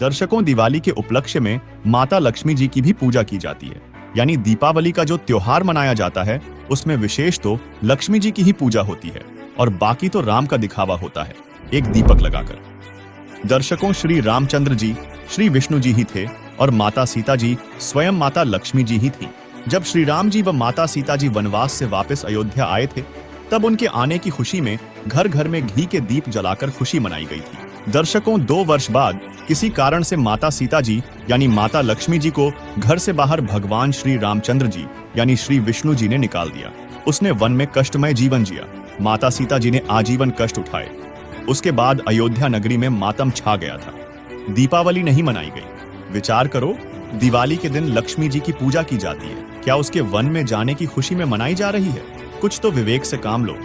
दर्शकों, दिवाली के उपलक्ष्य में माता लक्ष्मी जी की भी पूजा की जाती है। यानी दीपावली का जो त्योहार मनाया जाता है उसमें विशेष तो लक्ष्मी जी की ही पूजा होती है और बाकी तो राम का दिखावा होता है, एक दीपक लगाकर। दर्शकों, श्री रामचंद्र जी श्री विष्णु जी ही थे और माता सीता जी स्वयं माता लक्ष्मी जी ही थी। जब श्री राम जी व माता सीता जी वनवास से वापस अयोध्या आए थे तब उनके आने की खुशी में घर घर में घी के दीप जलाकर खुशी मनाई गई थी। दर्शकों, 2 वर्ष बाद किसी कारण से माता सीता जी यानी माता लक्ष्मी जी को घर से बाहर भगवान श्री रामचंद्र जी यानी श्री विष्णु जी ने निकाल दिया। उसने वन में कष्टमय जीवन जिया। माता सीता जी ने आजीवन कष्ट उठाए। उसके बाद अयोध्या नगरी में मातम छा गया था। दीपावली नहीं मनाई गई। विचार करो, दिवाली के दिन लक्ष्मी जी की पूजा की जाती है, क्या उसके वन में जाने की खुशी में मनाई जा रही है? कुछ तो विवेक से काम लो।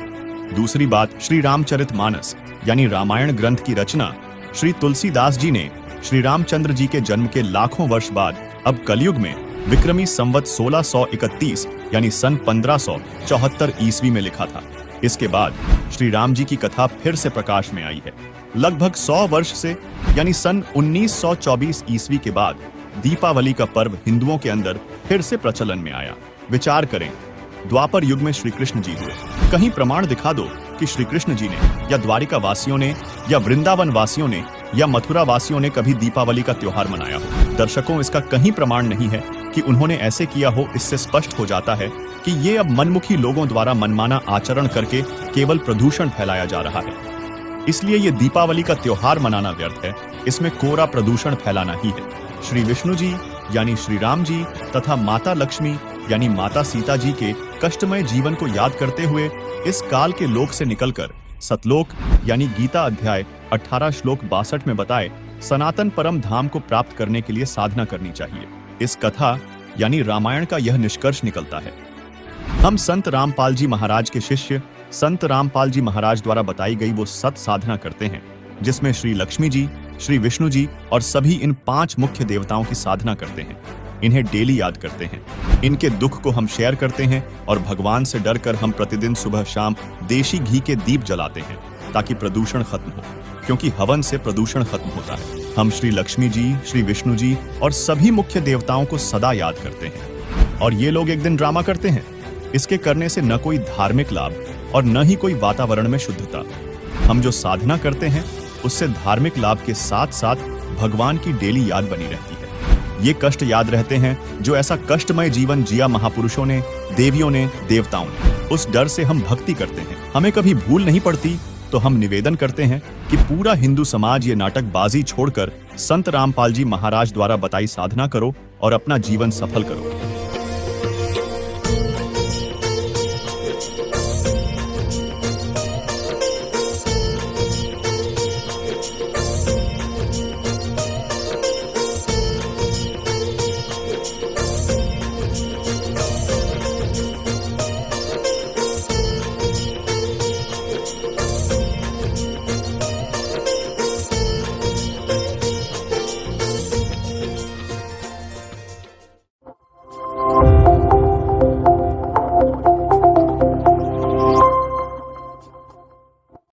दूसरी बात, श्री रामचरितमानस यानी रामायण ग्रंथ की रचना श्री तुलसीदास जी ने श्री रामचंद्र जी के जन्म के लाखों वर्ष बाद अब कलयुग में विक्रमी संवत 1631 यानी सन 1574 ईस्वी में लिखा था। इसके बाद श्री राम जी की कथा फिर से प्रकाश में आई है। लगभग 100 वर्ष से यानी सन 1924 ईस्वी के बाद दीपावली का पर्व हिंदुओं के अंदर फिर से प्रचलन में आया। विचार करें, द्वापर युग में श्री कृष्ण जी हुए। कहीं प्रमाण दिखा दो कि श्री कृष्ण जी ने या द्वारिका वासियों ने या वृंदावन वासियों ने या मथुरा वासियों ने कभी दीपावली का त्योहार मनाया हो। दर्शकों, इसका कहीं प्रमाण नहीं है कि उन्होंने ऐसे किया हो। इससे स्पष्ट हो जाता है कि ये अब मनमुखी लोगों द्वारा मनमाना आचरण करके केवल प्रदूषण फैलाया जा रहा है। इसलिए ये दीपावली का त्योहार मनाना व्यर्थ है। इसमें कोरा प्रदूषण फैलाना ही है। श्री विष्णु जी यानी श्री राम जी तथा माता लक्ष्मी यानी माता सीता जी के कष्टमय जीवन को याद करते हुए इस काल के लोक से निकलकर सतलोक यानी गीता अध्याय 18 श्लोक 62 में बताए सनातन परम धाम को प्राप्त करने के लिए साधना करनी चाहिए। इस कथा यानी रामायण का यह निष्कर्ष निकलता है। हम संत रामपाल जी महाराज के शिष्य संत रामपाल जी महाराज द्वारा बताई गई वो सत साधना करते हैं जिसमें श्री लक्ष्मी जी, श्री विष्णु जी और सभी इन 5 मुख्य देवताओं की साधना करते हैं। इन्हें डेली याद करते हैं। इनके दुख को हम शेयर करते हैं और भगवान से डरकर हम प्रतिदिन सुबह शाम देशी घी के दीप जलाते हैं ताकि प्रदूषण खत्म हो, क्योंकि हवन से प्रदूषण खत्म होता है। हम श्री लक्ष्मी जी, श्री विष्णु जी और सभी मुख्य देवताओं को सदा याद करते हैं। और ये लोग एक दिन ड्रामा करते हैं। इसके करने से न कोई धार्मिक लाभ और न ही कोई वातावरण में शुद्धता। हम जो साधना करते हैं उससे धार्मिक लाभ के साथ साथ भगवान की डेली याद बनी रहती है। ये कष्ट याद रहते हैं जो ऐसा कष्टमय जीवन जिया महापुरुषों ने, देवियों ने, देवताओं ने। उस डर से हम भक्ति करते हैं। हमें कभी भूल नहीं पड़ती तो हम निवेदन करते हैं कि पूरा हिंदू समाज ये नाटकबाजी छोड़कर संत रामपाल जी महाराज द्वारा बताई साधना करो और अपना जीवन सफल करो।